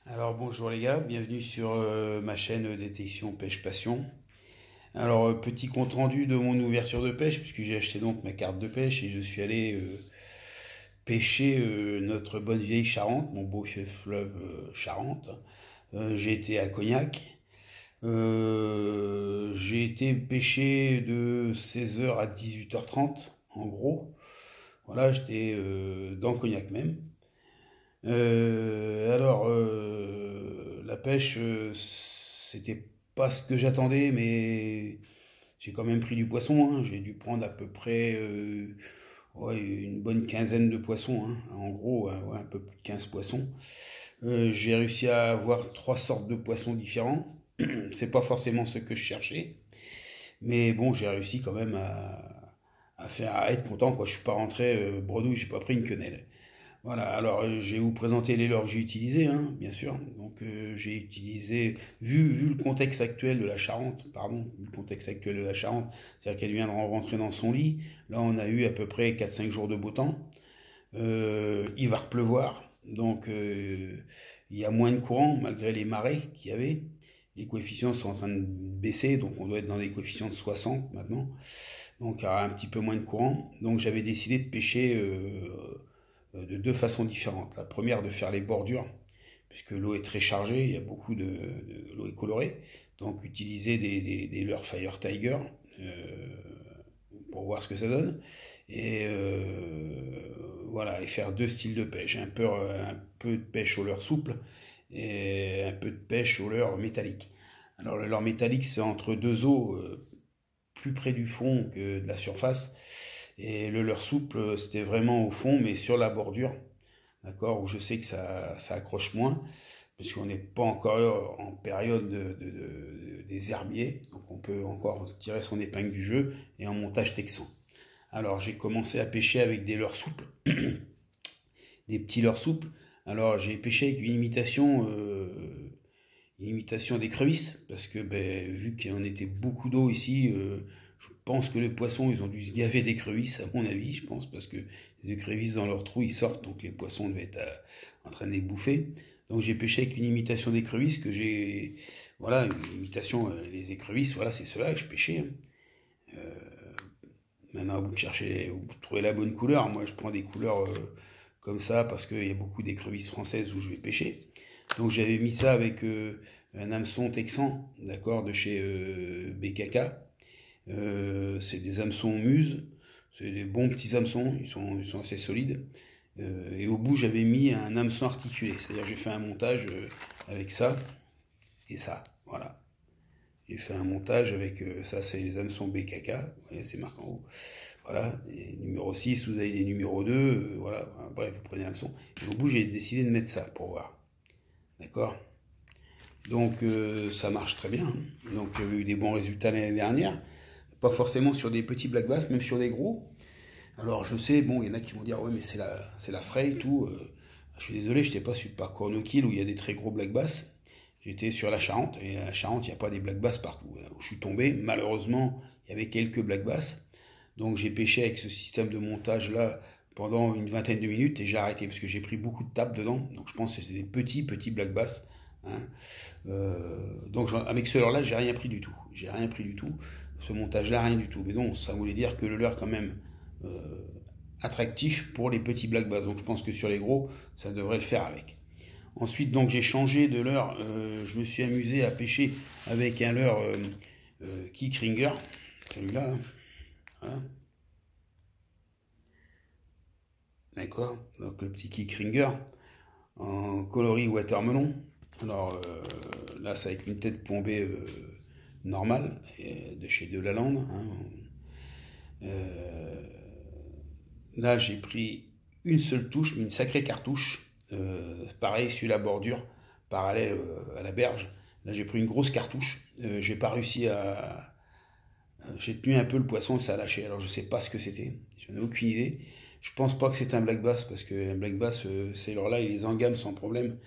Alors bonjour les gars, bienvenue sur ma chaîne Détection Pêche Passion. Alors petit compte rendu de mon ouverture de pêche puisque j'ai acheté donc ma carte de pêche et je suis allé pêcher notre bonne vieille Charente, mon beau fleuve Charente. J'ai été à Cognac. J'ai été pêcher de 16 h à 18 h 30 en gros. Voilà, j'étais dans Cognac même. La pêche, c'était pas ce que j'attendais, mais j'ai quand même pris du poisson, hein. J'ai dû prendre à peu près ouais, une bonne quinzaine de poissons, hein. En gros, ouais, un peu plus de 15 poissons. J'ai réussi à avoir trois sortes de poissons différents. C'est pas forcément ce que je cherchais, mais bon, j'ai réussi quand même à être content, quoi. Je suis pas rentré bredouille, j'ai pas pris une quenelle. Voilà, alors je vais vous présenter les leurres que j'ai utilisées, hein, bien sûr. Donc j'ai utilisé, vu le contexte actuel de la Charente, pardon, vu le contexte actuel de la Charente, c'est-à-dire qu'elle vient de rentrer dans son lit. Là, on a eu à peu près 4-5 jours de beau temps. Il va repleuvoir, donc il y a moins de courant malgré les marées qu'il y avait. Les coefficients sont en train de baisser, donc on doit être dans des coefficients de 60 maintenant. Donc il y aura un petit peu moins de courant. Donc j'avais décidé de pêcher de deux façons différentes. La première, de faire les bordures, puisque l'eau est très chargée, il y a beaucoup l'eau est colorée. Donc utiliser des leurres Fire Tiger pour voir ce que ça donne. Et voilà, et faire deux styles de pêche. Un peu de pêche au leurre souple et un peu de pêche au leurre métallique. Alors le leurre métallique, c'est entre deux eaux, plus près du fond que de la surface. Et le leurre souple, c'était vraiment au fond, mais sur la bordure, d'accord, où je sais que ça accroche moins, parce qu'on n'est pas encore en période des herbiers, donc on peut encore tirer son épingle du jeu, et en montage texan. Alors j'ai commencé à pêcher avec des leurres souples, des petits leurres souples. Alors j'ai pêché avec une imitation d'écrevisse, parce que ben, vu qu'il y en était beaucoup d'eau ici, je pense que les poissons, ils ont dû se gaver d'écrevisses, à mon avis, je pense, parce que les écrevisses dans leur trou, ils sortent, donc les poissons devaient être en train de les bouffer. Donc j'ai pêché avec une imitation d'écrevisses que j'ai... Voilà, une imitation, les écrevisses, voilà, c'est cela que je pêchais, hein. Maintenant, vous cherchez, vous trouvez la bonne couleur. Moi, je prends des couleurs comme ça parce qu'il y a beaucoup d'écrevisses françaises où je vais pêcher. Donc j'avais mis ça avec un hameçon texan, d'accord, de chez BKK. C'est des hameçons Muse, c'est des bons petits hameçons, ils sont assez solides. Et au bout, j'avais mis un hameçon articulé, c'est-à-dire j'ai fait un montage avec ça et ça, voilà. J'ai fait un montage avec ça, c'est les hameçons BKK, vous voyez, c'est marqué en haut. Voilà, et numéro 6, vous avez des numéros 2, voilà, enfin, bref, vous prenez l'hameçon. Et au bout, j'ai décidé de mettre ça pour voir. D'accord. Donc ça marche très bien. Donc j'avais eu des bons résultats l'année dernière. Pas forcément sur des petits black bass, même sur des gros. Alors je sais, bon, il y en a qui vont dire ouais mais c'est la fraie et tout. Je suis désolé, je n'étais pas sur le parcours no kill où il y a des très gros black bass. J'étais sur la Charente, et à la Charente, il n'y a pas des black bass partout. Là où je suis tombé, malheureusement, il y avait quelques black bass. Donc j'ai pêché avec ce système de montage là pendant une vingtaine de minutes et j'ai arrêté parce que j'ai pris beaucoup de tapes dedans. Donc je pense que c'est des petits black bass, hein. Donc avec ce leurre-là, j'ai rien pris du tout. J'ai rien pris du tout. Ce montage-là, rien du tout. Mais non, ça voulait dire que le leurre quand même attractif pour les petits black bass. Donc je pense que sur les gros, ça devrait le faire avec. Ensuite, donc j'ai changé de leurre. Je me suis amusé à pêcher avec un leurre Kick Ringer. Celui-là, là. Voilà. D'accord. Donc le petit Kick Ringer en coloris watermelon. Alors là, c'est avec une tête plombée normale de chez Delalande, hein. Là, j'ai pris une seule touche, mais une sacrée cartouche. Pareil sur la bordure, parallèle à la berge. Là, j'ai pris une grosse cartouche. J'ai pas réussi à. J'ai tenu un peu le poisson et ça a lâché. Alors, je sais pas ce que c'était. J'en ai aucune idée. Je pense pas que c'est un black bass parce que un black bass, ces leurres-là, il les engamme sans problème.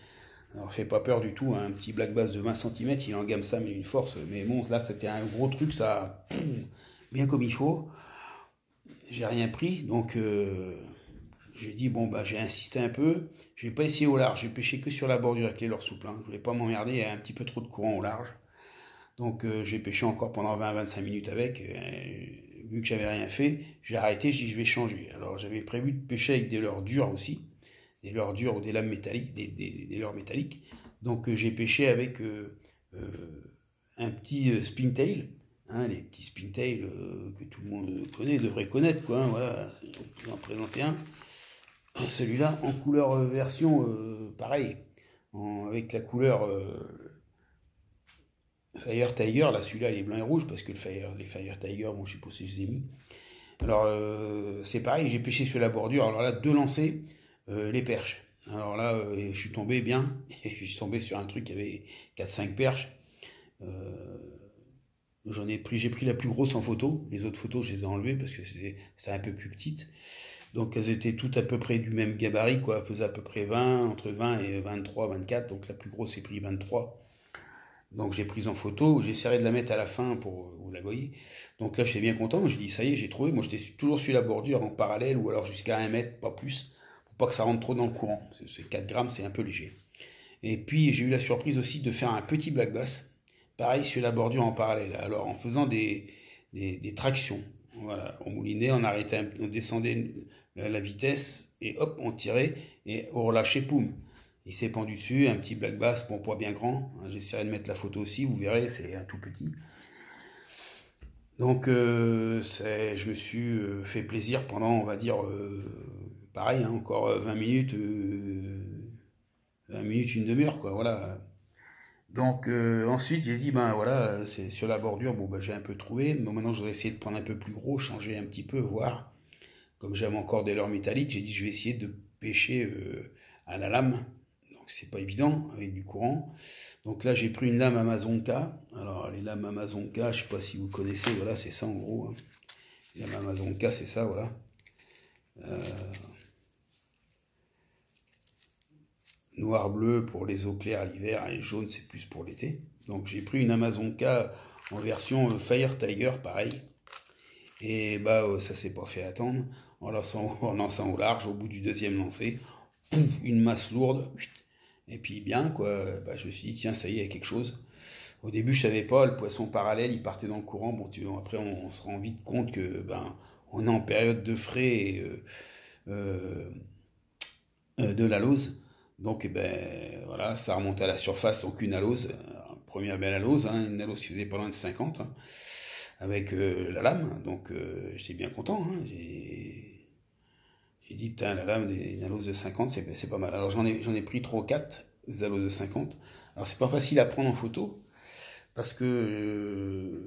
Alors, fait pas peur du tout, hein. Un petit black bass de 20 cm, il engamme ça, mais une force. Mais bon, là, c'était un gros truc, ça. Bien comme il faut. J'ai rien pris, donc j'ai dit, bon, bah, j'ai insisté un peu. J'ai pas essayé au large, j'ai pêché que sur la bordure avec les leurres souples. Hein. Je voulais pas m'emmerder, il y a un petit peu trop de courant au large. Donc j'ai pêché encore pendant 20-25 minutes avec. Vu que j'avais rien fait, j'ai arrêté, j'ai dit je vais changer. Alors j'avais prévu de pêcher avec des leurres dures aussi, des leurres dures ou des lames métalliques, des leurres métalliques. Donc j'ai pêché avec un petit spintail, hein, les petits spintails que tout le monde connaît, devrait connaître, quoi. Hein, voilà, je vais vous en présenter un. Celui-là en couleur version pareil, avec la couleur Fire Tiger, là celui-là il est blanc et rouge parce que les Fire Tiger, bon je sais pas si je les ai mis. Alors c'est pareil, j'ai pêché sur la bordure, alors là deux lancers, les perches. Alors là je suis tombé bien, et je suis tombé sur un truc qui avait 4-5 perches. Euh, j'ai pris la plus grosse en photo, les autres photos je les ai enlevées parce que c'est un peu plus petite. Donc elles étaient toutes à peu près du même gabarit, quoi, elles faisaient à peu près 20, entre 20 et 23, 24, donc la plus grosse est pris 23. Donc j'ai pris en photo, j'essaierai de la mettre à la fin pour vous la voyez. Donc là je suis bien content, je dis ça y est, j'ai trouvé. Moi j'étais toujours sur la bordure en parallèle ou alors jusqu'à 1 mètre, pas plus, pour pas que ça rentre trop dans le courant. C'est 4 grammes, c'est un peu léger. Et puis j'ai eu la surprise aussi de faire un petit black bass, pareil sur la bordure en parallèle. Alors en faisant des tractions, voilà, on moulinait, on arrêtait, on descendait la vitesse et hop, on tirait et on relâchait, poum. Il s'est pendu dessus, un petit black bass, bon, pas bien grand. J'essaierai de mettre la photo aussi, vous verrez, c'est un tout petit. Donc, je me suis fait plaisir pendant, on va dire, pareil, hein, encore 20 minutes, 20 minutes, une demi-heure, quoi, voilà. Donc, ensuite, j'ai dit, ben voilà, c'est sur la bordure, bon, ben j'ai un peu trouvé. Bon, maintenant, je vais essayer de prendre un peu plus gros, changer un petit peu, voir. Comme j'avais encore des leurres métalliques, j'ai dit, je vais essayer de pêcher à la lame. C'est pas évident avec du courant. Donc là, j'ai pris une lame Amazonka. Alors, les lames Amazonka, je sais pas si vous connaissez, voilà, c'est ça en gros. Hein. Les lames Amazonka, c'est ça, voilà. Euh, Noir-bleu pour les eaux claires l'hiver et jaune, c'est plus pour l'été. Donc j'ai pris une Amazonka en version Fire Tiger, pareil. Et bah, ça s'est pas fait attendre. En lançant au large, au bout du deuxième lancer, pouf, une masse lourde. Et puis bien, quoi, bah, je me suis dit, tiens, ça y est, il y a quelque chose. Au début, je savais pas, le poisson parallèle, il partait dans le courant. Bon, après, on se rend vite compte que ben, on est en période de frais et euh, de l'alose. Donc, eh ben, voilà, ça remonte à la surface, donc une alose, première belle alose, hein, une alose qui faisait pas loin de 50, hein, avec la lame. Donc, j'étais bien content. Hein, j'ai dit, putain, la lame d'une alose de 50, c'est pas mal. Alors j'en ai pris 3 ou 4, des aloses de 50. Alors c'est pas facile à prendre en photo, parce que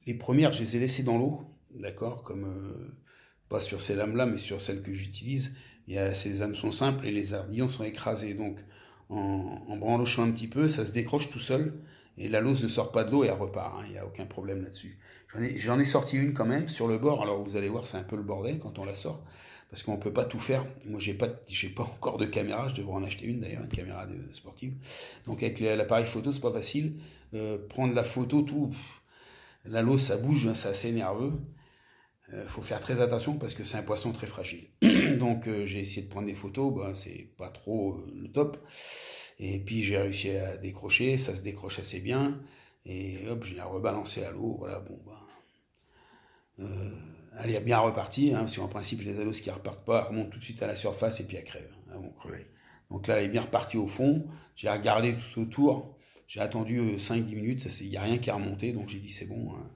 les premières, je les ai laissées dans l'eau, d'accord, comme pas sur ces lames-là, mais sur celles que j'utilise. Ces hameçons simples et les ardillons sont écrasés. Donc en branlochant un petit peu, ça se décroche tout seul, et la lose ne sort pas de l'eau et elle repart. Hein, il n'y a aucun problème là-dessus. J'en ai sorti une quand même sur le bord. Alors vous allez voir, c'est un peu le bordel quand on la sort parce qu'on ne peut pas tout faire. Moi, j'ai pas encore de caméra, je devrais en acheter une d'ailleurs, une caméra sportive. Donc avec l'appareil photo, c'est pas facile. Prendre la photo, tout, la lose, ça bouge, hein, c'est assez nerveux. Faut faire très attention parce que c'est un poisson très fragile. Donc j'ai essayé de prendre des photos, ben, c'est pas trop le top. Et puis j'ai réussi à décrocher, ça se décroche assez bien. Et hop, j'ai rebalancé à l'eau, voilà, bon, ben, elle est bien repartie, hein, parce qu'en principe, les aloses qui ne repartent pas, elles remontent tout de suite à la surface et puis elles crèvent, elles vont crever. Donc là, elle est bien repartie au fond. J'ai regardé tout autour. J'ai attendu 5-10 minutes, il n'y a rien qui a remonté, donc j'ai dit c'est bon. Hein.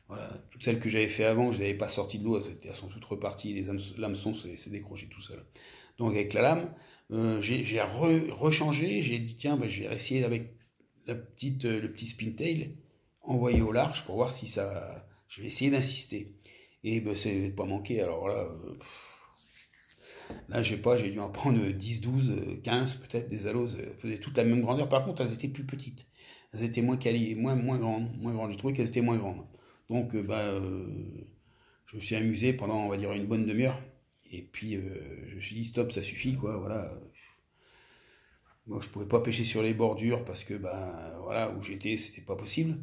Voilà. Toutes celles que j'avais fait avant, je ne les avais pas sorties de l'eau, elles sont toutes reparties, les hameçons s'est décroché tout seul. Donc avec la lame, j'ai rechangé, j'ai dit tiens, ben, je vais essayer avec le petit spintail envoyé au large pour voir si ça... Je vais essayer d'insister. Et ben, c'est pas manqué, alors là j'ai dû en prendre 10, 12, 15 peut-être des aloses, elles faisaient toutes la même grandeur, par contre elles étaient plus petites, elles étaient moins quali, moins grandes, j'ai trouvé qu'elles étaient moins grandes. Donc je me suis amusé pendant on va dire une bonne demi-heure, et puis je me suis dit stop, ça suffit quoi, voilà. Moi je pouvais pas pêcher sur les bordures parce que voilà, où j'étais c'était pas possible.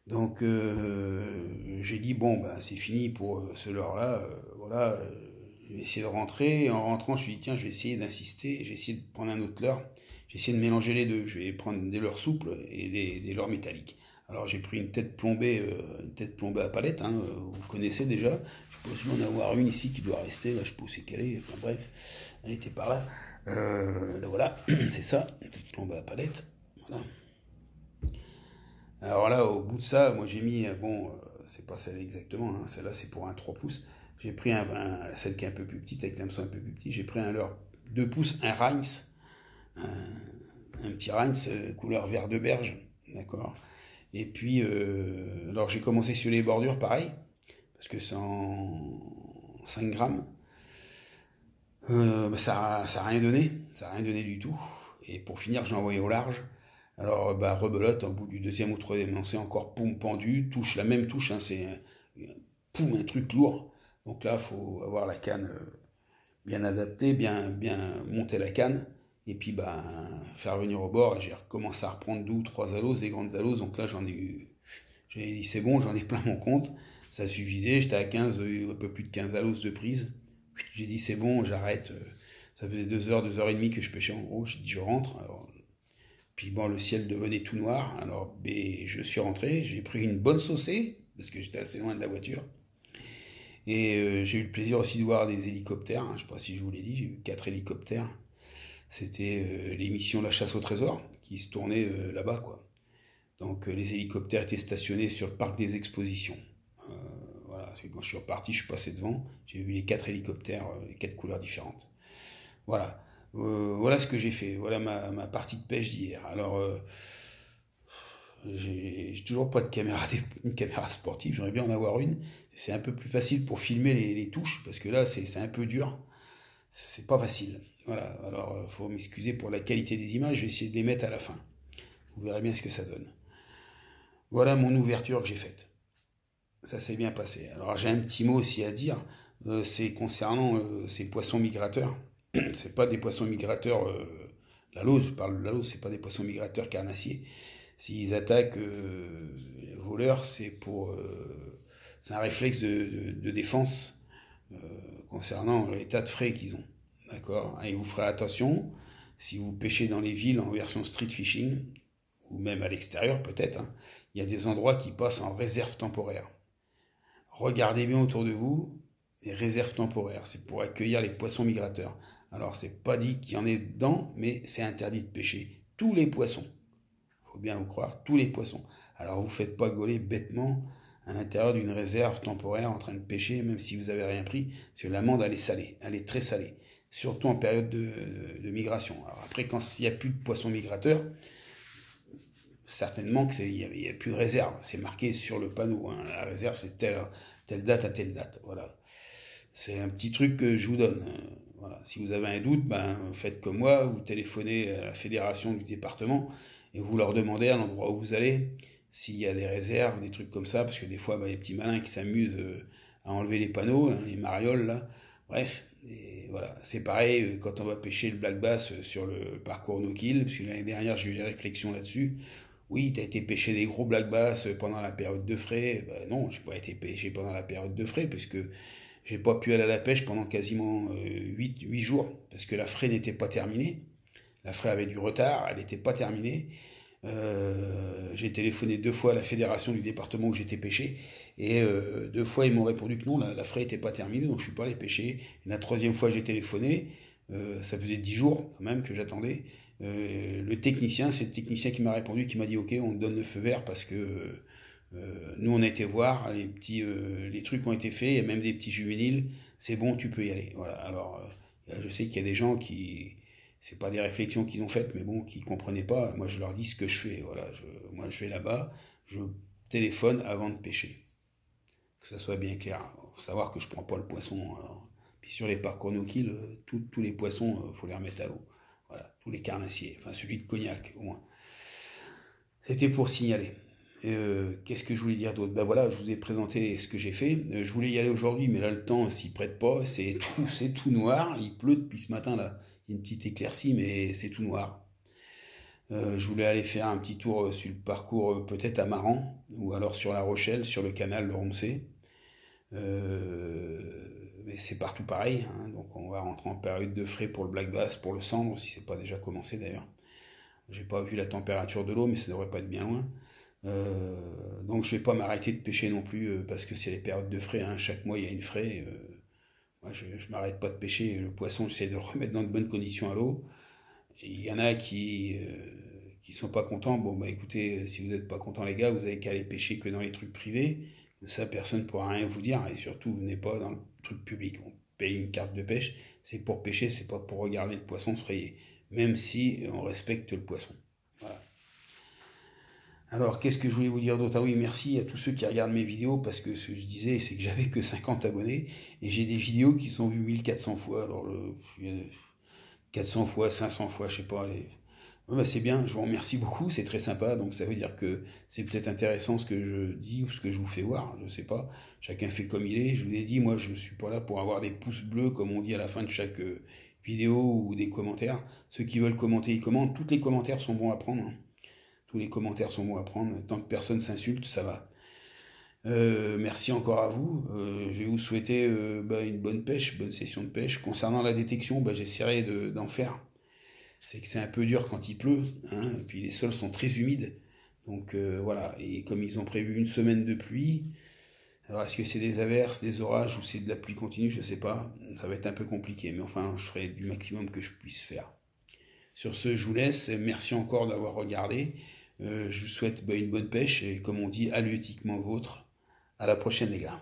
Donc j'ai dit bon c'est fini pour ce leurre là, voilà. Je vais essayer de rentrer. En rentrant, je me suis dit, tiens, je vais essayer d'insister. Je vais essayer de prendre un autre leurre. J'ai essayé de mélanger les deux. Je vais prendre des leurres souples et des leurres métalliques. Alors j'ai pris une tête plombée à palette, hein, vous connaissez déjà. Je pense qu'il doit en avoir une ici qui doit rester. Là, je sais pas où c'est qu'elle est. Enfin, bref, elle était par là. Là voilà, c'est ça, une tête plombée à palette. Voilà. Alors là, au bout de ça, moi j'ai mis, bon, c'est pas celle exactement, hein, celle-là c'est pour un 3 pouces. J'ai pris celle qui est un peu plus petite, avec l'hameçon un peu plus petit. J'ai pris un leurre 2 pouces, un Rheinz, un petit Rheinz couleur vert de berge, d'accord. Et puis, alors j'ai commencé sur les bordures, pareil, parce que c'est en 5 grammes. Ça a rien donné, ça a rien donné du tout. Et pour finir, j'ai envoyé au large. Alors, bah, rebelote, au bout du deuxième ou troisième lancé, encore poum pendu, touche, la même touche, hein, c'est poum, un truc lourd. Donc là, il faut avoir la canne bien adaptée, bien monter la canne, et puis bah, faire venir au bord. Et j'ai recommencé à reprendre 2 ou 3 aloses, des grandes aloses. Donc là, j'ai dit c'est bon, j'en ai plein mon compte. Ça suffisait, j'étais à 15, un peu plus de 15 aloses de prise. J'ai dit c'est bon, j'arrête. Ça faisait 2 heures, 2 heures et demie que je pêchais en gros. J'ai dit je rentre. Alors, puis bon, le ciel devenait tout noir. Alors je suis rentré, j'ai pris une bonne saucée, parce que j'étais assez loin de la voiture. Et j'ai eu le plaisir aussi de voir des hélicoptères, hein. Je ne sais pas si je vous l'ai dit, j'ai eu 4 hélicoptères. C'était l'émission La Chasse au Trésor qui se tournait là-bas, quoi. Donc les hélicoptères étaient stationnés sur le parc des expositions. Euh, voilà, quand je suis reparti, je suis passé devant, j'ai vu les 4 hélicoptères, les 4 couleurs différentes. Voilà. Voilà ce que j'ai fait. Voilà ma partie de pêche d'hier. Alors, j'ai toujours pas une caméra sportive. J'aimerais bien en avoir une. C'est un peu plus facile pour filmer les touches, parce que là, c'est un peu dur. C'est pas facile. Voilà. Alors, faut m'excuser pour la qualité des images. Je vais essayer de les mettre à la fin. Vous verrez bien ce que ça donne. Voilà mon ouverture que j'ai faite. Ça s'est bien passé. Alors, j'ai un petit mot aussi à dire. C'est concernant ces poissons migrateurs. C'est pas des poissons migrateurs. La lauze, je parle de la lauze, c'est pas des poissons migrateurs carnassiers. S'ils attaquent les voleurs, c'est un réflexe de défense euh, concernant l'état de frais qu'ils ont. D'accord. Et vous ferez attention si vous pêchez dans les villes en version street fishing, ou même à l'extérieur peut-être, hein, il y a des endroits qui passent en réserve temporaire. Regardez bien autour de vous, les réserves temporaires, c'est pour accueillir les poissons migrateurs. Alors, c'est pas dit qu'il y en ait dedans, mais c'est interdit de pêcher tous les poissons. Faut bien vous croire, tous les poissons. Alors, vous faites pas gauler bêtement à l'intérieur d'une réserve temporaire en train de pêcher, même si vous avez rien pris, parce que l'amande, elle est salée, elle est très salée, surtout en période de migration. Alors après, quand il n'y a plus de poissons migrateurs, certainement qu'il n'y a plus de réserve. C'est marqué sur le panneau, hein. La réserve, c'est telle date à telle date. Voilà. C'est un petit truc que je vous donne. Voilà. Si vous avez un doute, ben, faites comme moi, vous téléphonez à la fédération du département et vous leur demandez à l'endroit où vous allez s'il y a des réserves, des trucs comme ça, parce que des fois, ben, il y a des petits malins qui s'amusent à enlever les panneaux, hein, les marioles, là. Bref, et voilà. C'est pareil quand on va pêcher le black bass sur le parcours no-kill, parce que l'année dernière, j'ai eu des réflexions là-dessus. Oui, tu as été pêcher des gros black bass pendant la période de frais. Ben non, j'ai pas été pêché pendant la période de frais, puisque j'ai pas pu aller à la pêche pendant quasiment 8 jours, parce que la fraie n'était pas terminée. La fraie avait du retard, elle n'était pas terminée. J'ai téléphoné 2 fois à la fédération du département où j'étais pêché, et 2 fois ils m'ont répondu que non, la fraie n'était pas terminée, donc je suis pas allé pêcher. Et la troisième fois j'ai téléphoné, ça faisait 10 jours quand même que j'attendais. C'est le technicien qui m'a répondu, qui m'a dit ok, on te donne le feu vert parce que nous on a été voir, les trucs ont été faits, il y a même des petits juvéniles, c'est bon, tu peux y aller. Voilà. Alors je sais qu'il y a des gens qui, c'est pas des réflexions qu'ils ont faites, mais bon, qui comprenaient pas. Moi je leur dis ce que je fais. Voilà, moi je vais là-bas, je téléphone avant de pêcher, que ça soit bien clair. Faut savoir que je prends pas le poisson. Alors. Puis sur les parcours no-kill, tous les poissons, faut les remettre à l'eau. Voilà, tous les carnassiers, enfin celui de Cognac au moins. C'était pour signaler. Qu'est-ce que je voulais dire d'autre? Ben voilà, je vous ai présenté ce que j'ai fait. Je voulais y aller aujourd'hui, mais là le temps s'y prête pas. C'est tout noir. Il pleut depuis ce matin là. Il y a une petite éclaircie, mais c'est tout noir. Je voulais aller faire un petit tour sur le parcours peut-être à Maran, ou alors sur La Rochelle, sur le canal de Roncé. Mais c'est partout pareil, hein. Donc on va rentrer en période de frais pour le black bass, pour le cendre, si c'est pas déjà commencé d'ailleurs. J'ai pas vu la température de l'eau, mais ça devrait pas être bien loin. Donc je vais pas m'arrêter de pêcher non plus parce que c'est les périodes de frais, hein. Chaque mois il y a une frais. Moi je m'arrête pas de pêcher. Le poisson, j'essaie de le remettre dans de bonnes conditions à l'eau. Il y en a qui sont pas contents. Bon bah écoutez, si vous n'êtes pas contents les gars, vous avez qu'à aller pêcher que dans les trucs privés. Ça personne ne pourra rien vous dire et surtout vous venez pas dans le truc public. On paye une carte de pêche, c'est pour pêcher, c'est pas pour regarder le poisson se frayer. Même si on respecte le poisson. Voilà. Alors, qu'est-ce que je voulais vous dire d'autre? Ah oui, merci à tous ceux qui regardent mes vidéos, parce que ce que je disais, c'est que j'avais que 50 abonnés, et j'ai des vidéos qui sont vues 1400 fois, alors 400 fois, 500 fois, je sais pas. Ouais, bah, c'est bien, je vous remercie beaucoup, c'est très sympa, donc ça veut dire que c'est peut-être intéressant ce que je dis ou ce que je vous fais voir, je sais pas, chacun fait comme il est, je vous ai dit, moi je suis pas là pour avoir des pouces bleus, comme on dit à la fin de chaque vidéo, ou des commentaires, ceux qui veulent commenter, ils commentent, tous les commentaires sont bons à prendre, hein. Tous les commentaires sont bons à prendre. Tant que personne s'insulte, ça va. Merci encore à vous. Je vais vous souhaiter une bonne pêche, bonne session de pêche. Concernant la détection, j'essaierai d'en faire. C'est que c'est un peu dur quand il pleut, hein, et puis les sols sont très humides. Donc voilà, et comme ils ont prévu une semaine de pluie, alors est-ce que c'est des averses, des orages ou c'est de la pluie continue, je ne sais pas. Ça va être un peu compliqué, mais enfin je ferai du maximum que je puisse faire. Sur ce, je vous laisse. Merci encore d'avoir regardé. Je vous souhaite une bonne pêche et comme on dit, halieutiquement vôtre. À la prochaine les gars.